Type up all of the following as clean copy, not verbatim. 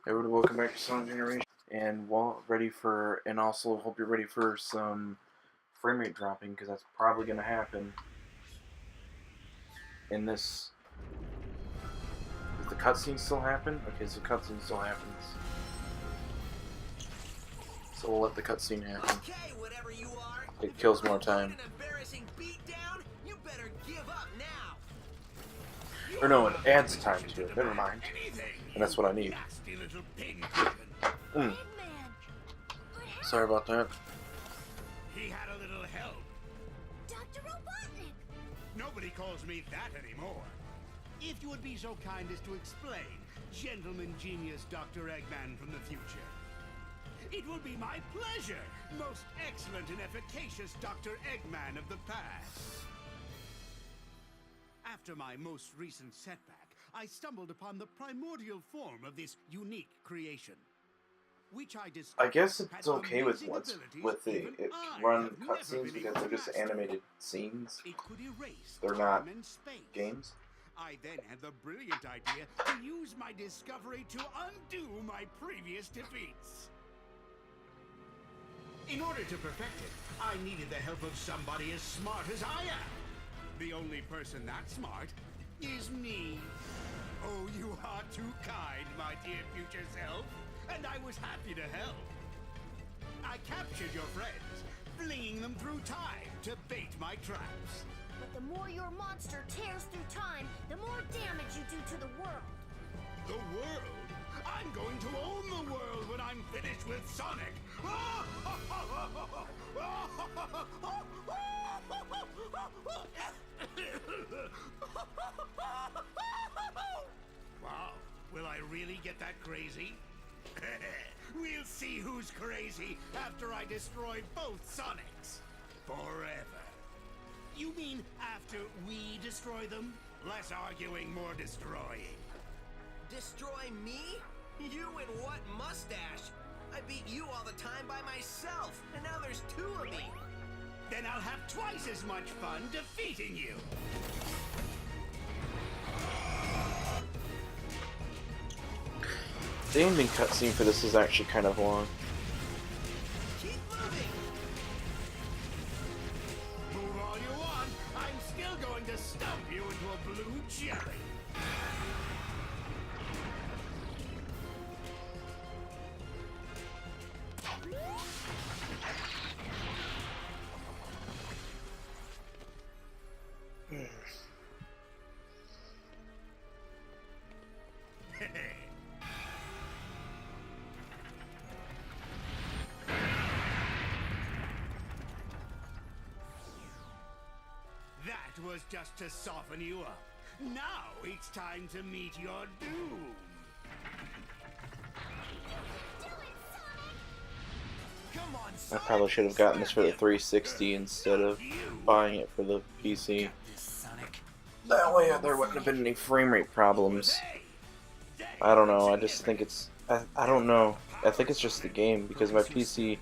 Everybody, welcome back to Sonic Generation, and also hope you're ready for some frame rate dropping, because that's probably going to happen in this. Does the cutscene still happen? Okay, so cutscene still happens. So we'll let the cutscene happen. Okay, whatever you are. It kills more time. An embarrassing beatdown? You better give up now. Or no, it adds time to it. Never mind. And that's what I need. Sorry about that. He had a little help. Dr. Robotnik! Nobody calls me that anymore. If you would be so kind as to explain, gentleman genius Dr. Eggman from the future. It will be my pleasure, most excellent and efficacious Dr. Eggman of the past. After my most recent setback, I stumbled upon the primordial form of this unique creation. Which I guess it's okay with it can run cutscenes because they're just animated scenes. It could erase They're not time and space. games. I then had the brilliant idea to use my discovery to undo my previous defeats. In order to perfect it, I needed the help of somebody as smart as I am. The only person that smart is me. Oh, you are too kind, my dear future self. And I was happy to help. I captured your friends, flinging them through time to bait my traps. But the more your monster tears through time, the more damage you do to the world. The world? I'm going to own the world when I'm finished with Sonic! Wow, will I really get that crazy? We'll see who's crazy after I destroy both Sonics. Forever. You mean after we destroy them? Less arguing, more destroying. Destroy me? You and what mustache? I beat you all the time by myself, and now there's two of me. Then I'll have twice as much fun defeating you. The ending cutscene for this is actually kind of long. Keep moving. Move all you want. I'm still going to stump you into a blue jelly. That was just to soften you up. Now it's time to meet your doom. Come on, I Sonic. probably should have gotten this for the 360 instead of buying it for the PC. That way there wouldn't have been any frame rate problems. I don't know, I just think it's... I don't know. I think it's just the game, because my PC...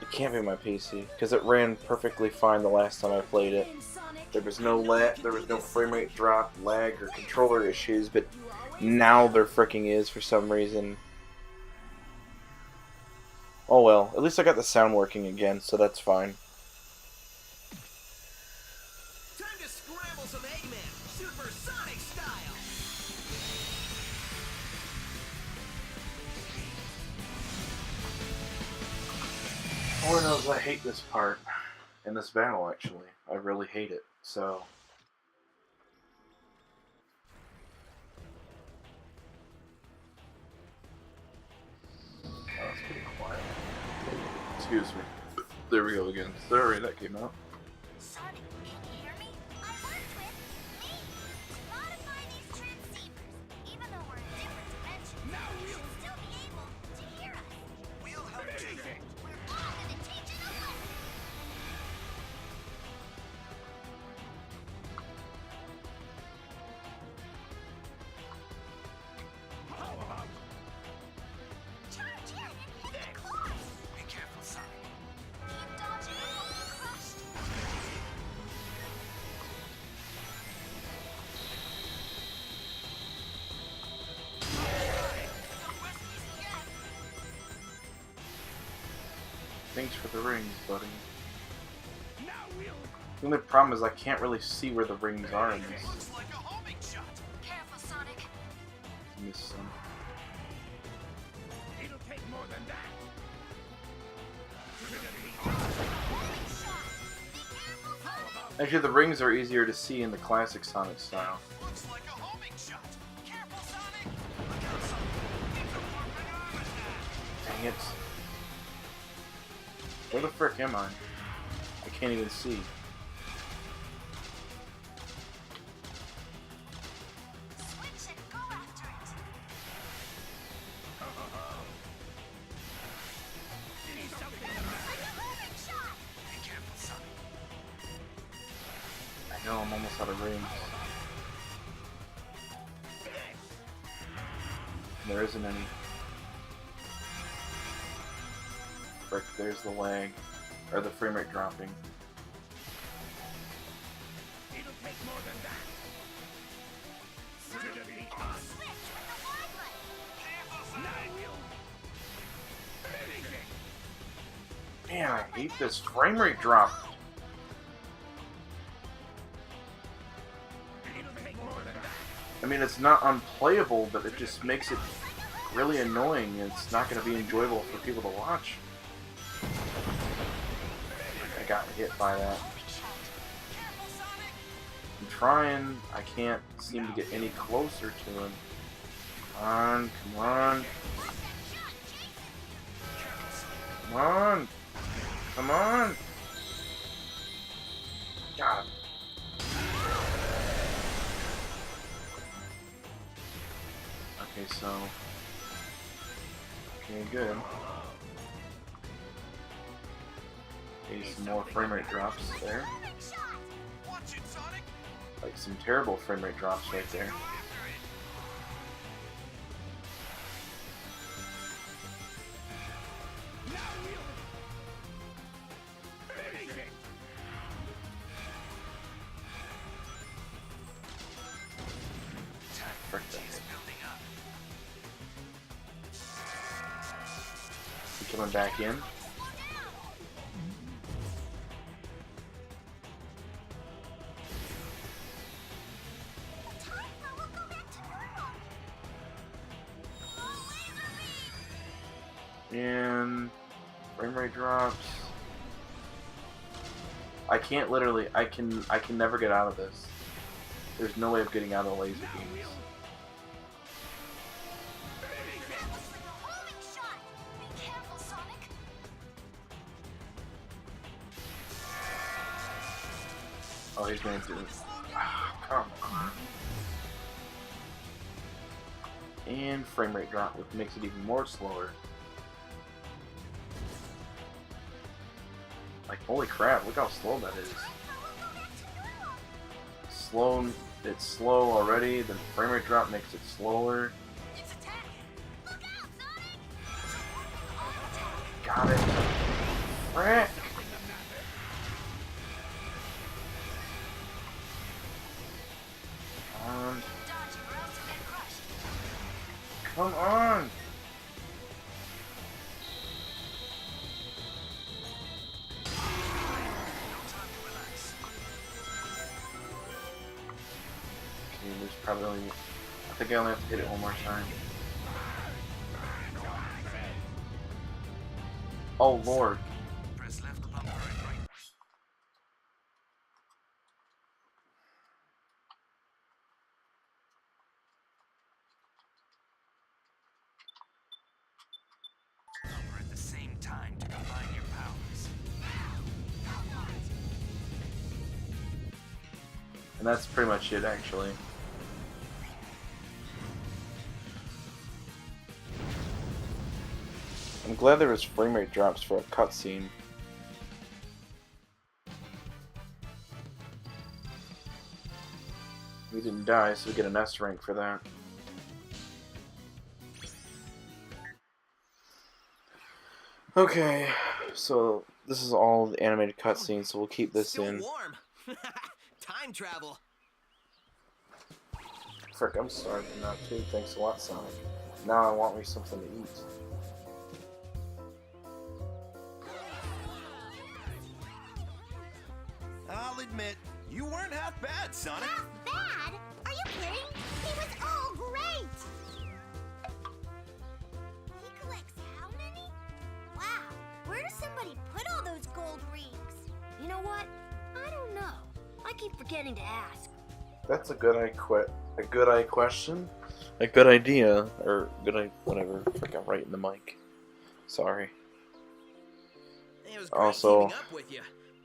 It can't be my PC, because it ran perfectly fine the last time I played it. There was no frame rate drop, lag, or controller issues, but now there fricking is for some reason. Oh well, at least I got the sound working again, so that's fine. Time to scramble some Eggman, supersonic style. Lord knows I hate this part in this battle, actually. I really hate it, so... Oh, it's pretty quiet. Excuse me. There we go again. Sorry, that came out. Sonic, can you hear me? I worked with me to modify these transceivers. Even though we're in different dimensions, you should still be able to hear us. We'll help you. We're all gonna teach you a lesson. How about Charge in and hit the course. Be careful, Sonic. Keep dodging and we'll be crushed. thanks for the rings, buddy. Now we'll The only problem is I can't really see where the rings are in this. looks like a homing shot. Careful, Sonic. In this It'll take more than that. Actually, the rings are easier to see in the classic Sonic style. Looks like a homing shot. Careful, Sonic. Look out, Sonic. It's a more bananas. Dang it. Where the frick am I? I can't even see. Switch and go after it. Need something Like a homing shot. Be careful, Sonic. I know, I'm almost out of rings. There isn't any. Frick, there's the lag. Or the frame rate dropping. It'll take more than that. Switch with the wide light. Careful, Sonic. Now we'll Man, I hate this frame rate drop. It'll take more than that. I mean, it's not unplayable, but it just makes it really annoying. It's not going to be enjoyable for people to watch. I got hit by that. Careful, Sonic. I'm trying. I can't seem to get any closer to him. Come on, come on, come on, come on. God. Okay, so. Okay, good. Okay, some more frame rate drops there. Homing shot. Watch it, Sonic. Like some terrible frame rate drops right there. Go after it. Now we'll finish it. Frick that. Building up. You coming back in? Time will go back to normal. Laser beam. And frame rate drops. I can't literally. I can never get out of this. There's no way of getting out of the laser beams. Looks like a homing shot. Be careful, Sonic. Oh, he's going to do it. Ah, come on. And frame rate drop, which makes it even more slower. Like, holy crap, look how slow that is. Time will go back to normal. Slow, it's slow already, then frame rate drop makes it slower. It's attack. Look out, Sonic. Got it. Frick! Dodge or else you'll get crushed. Come on! Okay, there's probably only... I think I only have to hit it one more time. Oh lord. Press left bumper and right. Bumper at the same time to combine your powers. And that's pretty much it, actually. I'm glad there was frame rate drops for a cutscene. We didn't die, so we get an S rank for that. Okay, so this is all the animated cutscenes, so we'll keep this Still in. warm. Time travel. Frick, I'm starving now too. Thanks a lot, Sonic. Now I want me something to eat. admit, you weren't half bad, Sonic. Half bad? Are you kidding? He was all great! He collects how many? Wow, where does somebody put all those gold rings? You know what? I don't know. I keep forgetting to ask. That's a good question. A good idea, or whatever. Freaking right in the mic. Sorry. It was great Also, keeping up with you.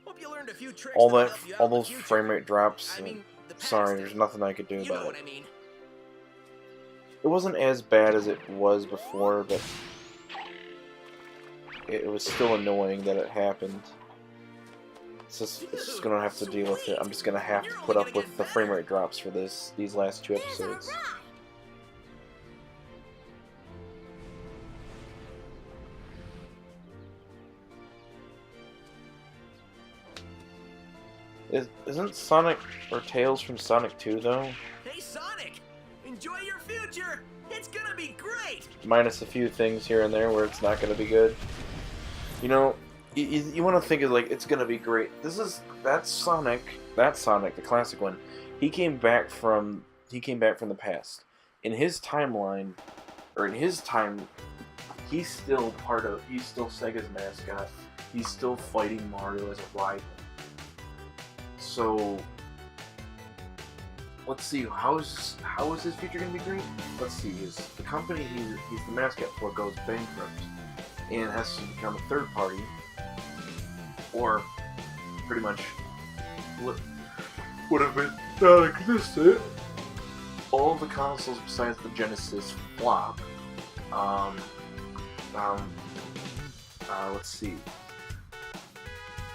Hope you learned a few tricks all that'll help you out all in the those future. frame rate drops. I mean, the past Sorry, day. there's nothing I could do You know about what it. I mean. It wasn't as bad as it was before, but it was still annoying that it happened. It's just gonna have to deal with it. I'm just gonna have to put up with the frame rate drops for these last 2 Here's our episodes. ride. Isn't Sonic or Tails from Sonic 2 though? Hey, Sonic! Enjoy your future! It's gonna be great! Minus a few things here and there where it's not gonna be good. You know, you want to think of like it's gonna be great. That's Sonic, the classic one. He came back from the past. In his timeline, or in his time, he's still Sega's mascot. He's still fighting Mario as a rival. So let's see, how is his future gonna be great? Let's see, the company he's the mascot for goes bankrupt and has to become a third party, or pretty much would have been non-existent. All of the consoles besides the Genesis flop. Let's see.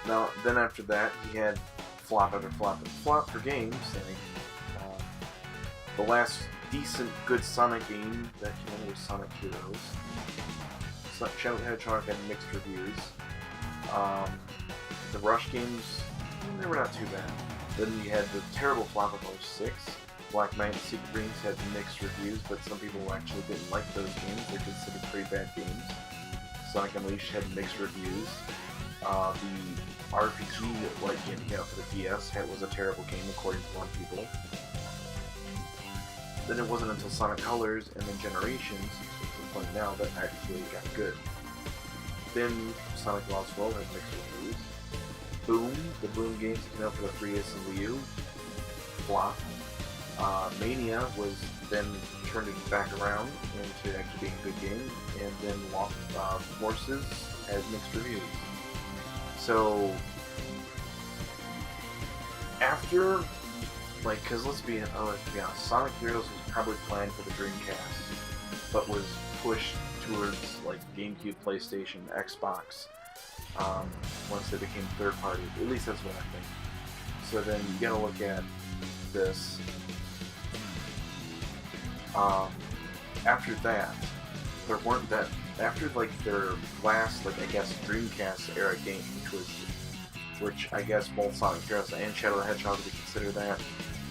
Now, then after that, he had flop after flop and flop for games. The last decent, good Sonic game that came out was Sonic Heroes. Shadow the Hedgehog had mixed reviews. The Rush games, they were not too bad. Then you had the terrible flop of 06. Black Knight and Secret Rings had mixed reviews, but some people actually didn't like those games. They're considered pretty bad games. Sonic Unleashed had mixed reviews. The RPG-like game came out for the DS was a terrible game according to one people. Then it wasn't until Sonic Colors and then Generations, which we're playing now, that actually got good. Then Sonic Lost World had mixed reviews. Boom, the Boom games came out for the 3DS and Wii U. Flop. Mania was then turned it back around into actually being a good game, and then Forces had mixed reviews. So after, because let's be honest, Sonic Heroes was probably planned for the Dreamcast, but was pushed towards GameCube, PlayStation, Xbox once they became third party. At least that's what I think. So then you gotta look at this. After that, there weren't that. After their last, I guess, Dreamcast era game, which I guess both Sonic Heroes and Shadow the Hedgehog would be considered that.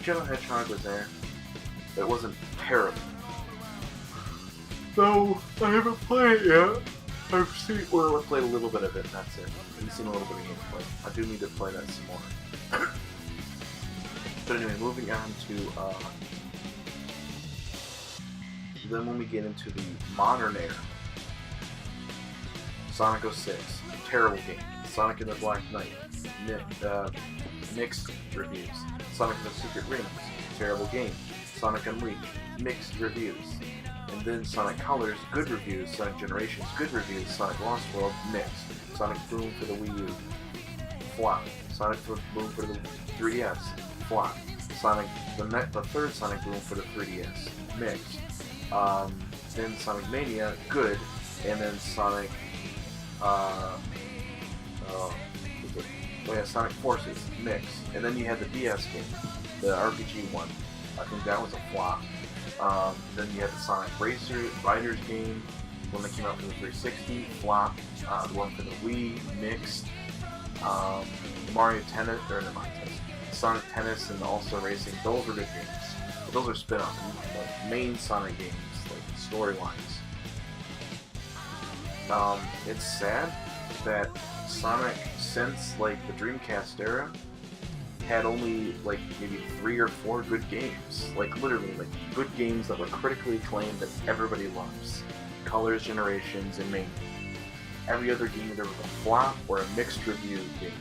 Shadow the Hedgehog was there. It wasn't terrible. No, I haven't played it yet. I've played a little bit of it, and that's it. I've seen a little bit of gameplay. I do need to play that some more. But anyway, moving on to then when we get into the modern era, Sonic 06, terrible game. Sonic and the Black Knight, mixed reviews. Sonic and the Secret Rings, terrible game. Sonic Unleashed, mixed reviews. And then Sonic Colors, good reviews. Sonic Generations, good reviews. Sonic Lost World, mixed. Sonic Boom for the Wii U, flop. Sonic Boom for the 3DS, flop. Sonic, the third Sonic Boom for the 3DS, mixed. Then Sonic Mania, good. And then Sonic, Sonic Forces, mixed. And then you had the DS game, the RPG one. I think that was a flop. Then you had the Sonic Riders game, one that came out for the 360, flop. The one for the Wii, mixed. Mario Tennis, Sonic Tennis and All-Star Racing, those were good games. But those are spin-offs, main Sonic games, storylines. It's sad that Sonic, since the Dreamcast era, had only like maybe 3 or 4 good games. Like literally, like good games that were critically acclaimed that everybody loves. Colors, Generations, and Mania. Every other game either was a flop or a mixed review game.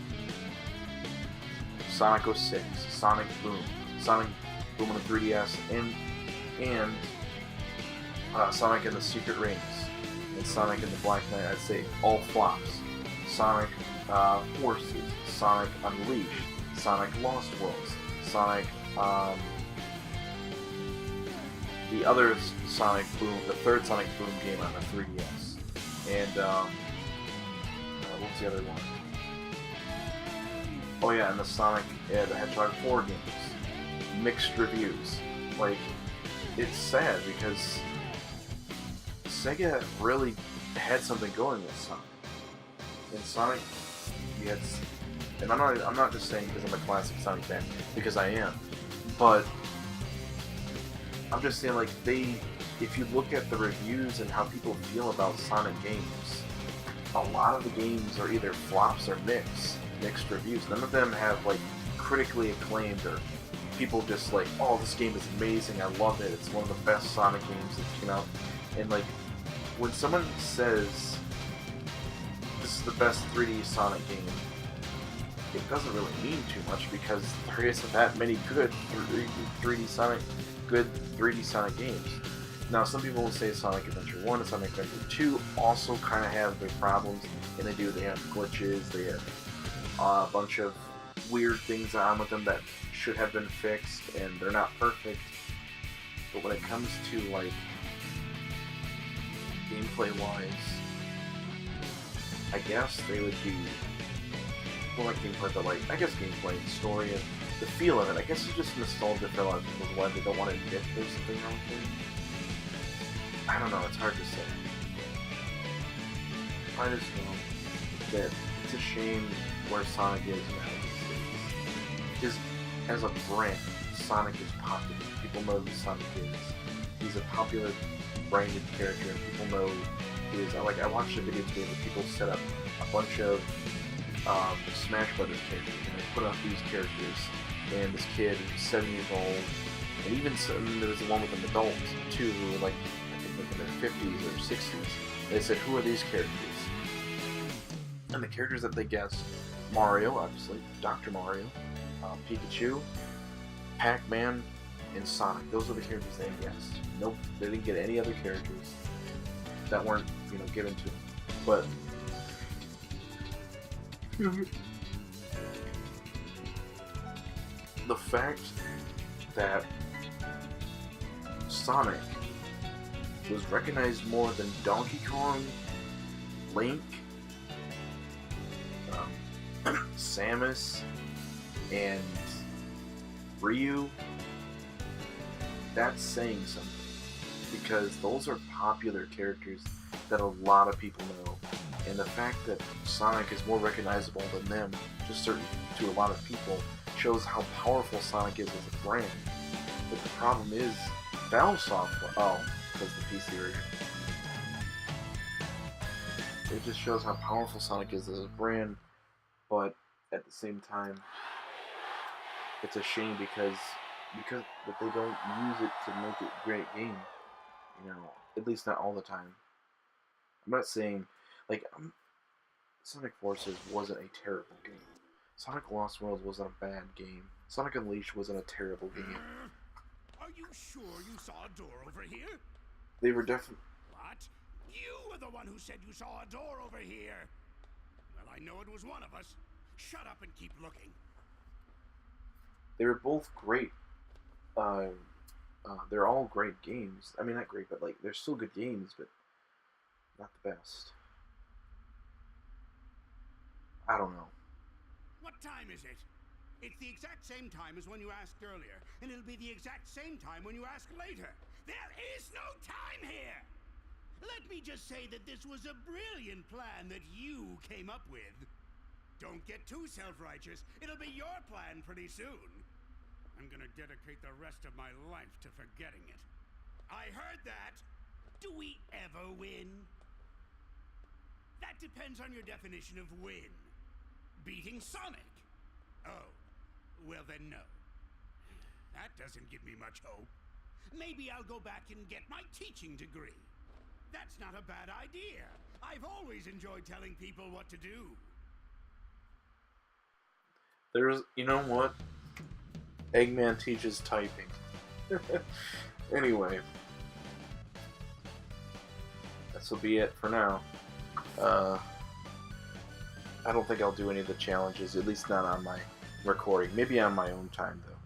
Sonic 06, Sonic Boom on the 3DS, and Sonic and the Secret Rings, and Sonic and the Black Knight. I'd say all flops. Sonic Forces, Sonic Unleashed, Sonic Lost Worlds, Sonic the other Sonic Boom, the third Sonic Boom game on the 3DS, and what was the other one? Oh yeah, and the Sonic the Hedgehog 4 games. Mixed reviews. Like, it's sad because Sega really had something going with Sonic. And Sonic, and I'm not just saying because I'm a classic Sonic fan, because I am, but I'm just saying, like, if you look at the reviews and how people feel about Sonic games, a lot of the games are either flops or mixed reviews. None of them have, like, critically acclaimed, or people just like, oh, this game is amazing, I love it, it's one of the best Sonic games that came out. And like, when someone says this is the best 3D Sonic game, it doesn't really mean too much, because there isn't that many good 3D Sonic games. Now, some people will say Sonic Adventure 1 and Sonic Adventure 2 also kind of have their problems, and they have glitches, they have a bunch of weird things on with them that should have been fixed, and they're not perfect. But when it comes to, like, gameplay-wise, I guess they would be, well, not gameplay, but like, I guess gameplay and story and the feel of it, I guess it's just nostalgia for a lot of people why they don't want to admit there's something wrong with it. I don't know, it's hard to say. I just know that it's a shame where Sonic is now these days. As a brand, Sonic is popular. People know who Sonic is. He's a popular branded character, and people know who he is. I watched a video today where people set up a bunch of Smash Brothers characters, and they put up these characters, and this kid who's 7 years old, and even there was one with an adult too, who were like, I think like in their 50s or 60s. And they said, who are these characters? And the characters that they guessed: Mario, obviously, Dr. Mario, Pikachu, Pac-Man, and Sonic. Those are the characters they guessed. Nope, they didn't get any other characters that weren't, given to them. But the fact that Sonic was recognized more than Donkey Kong, Link, Samus, and Ryu, that's saying something, because those are popular characters that a lot of people know, and the fact that Sonic is more recognizable than them, just to a lot of people, shows how powerful Sonic is as a brand. But the problem is, Valve Software, because the PC version, it just shows how powerful Sonic is as a brand, but at the same time, it's a shame because that they don't use it to make it a great game. At least not all the time. I'm not saying, like, Sonic Forces wasn't a terrible game. Sonic Lost Worlds wasn't a bad game. Sonic Unleashed wasn't a terrible game. Are you sure you saw a door over here? They were definitely... What? You were the one who said you saw a door over here. Well, I know it was one of us. Shut up and keep looking. They were both great. They're all great games. I mean, not great, but like, they're still good games, but not the best. I don't know. What time is it? It's the exact same time as when you asked earlier, and it'll be the exact same time when you ask later. There is no time here! Let me just say that this was a brilliant plan that you came up with. Don't get too self-righteous. It'll be your plan pretty soon. I'm gonna dedicate the rest of my life to forgetting it. I heard that! Do we ever win? That depends on your definition of win. Beating Sonic. Oh, Well then, no. That doesn't give me much hope. Maybe I'll go back and get my teaching degree. That's not a bad idea. I've always enjoyed telling people what to do. There's, you know what? Eggman teaches typing. Anyway. This will be it for now. I don't think I'll do any of the challenges, at least not on my recording. Maybe on my own time, though.